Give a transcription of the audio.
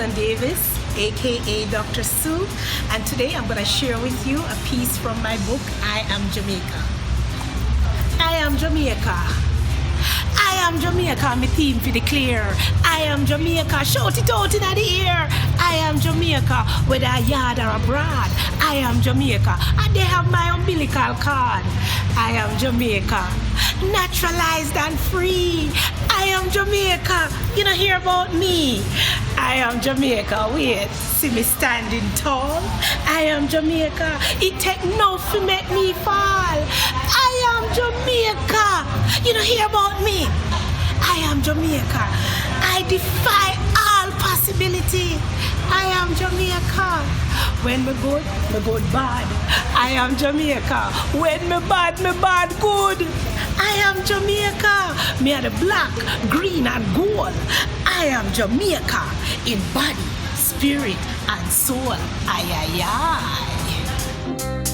Susan Davis, aka Dr. Sue, and today I'm going to share with you a piece from my book, I Am Jamaica. I am Jamaica. I am Jamaica, my theme for the clear. I am Jamaica, shout it out in the air. I am Jamaica, whether a yard or abroad. I am Jamaica, and they have my umbilical cord. I am Jamaica, naturalized and free. I am Jamaica, you know hear about me. I am Jamaica, wait, see me standing tall. I am Jamaica, it take no to make me fall. I am Jamaica, you know hear about me. I am Jamaica, I defy all possibility. I am Jamaica, when me good bad. I am Jamaica, when me bad good. I am Jamaica, me are the black, green and gold. I am Jamaica, in body, spirit and soul. Aye, aye, aye.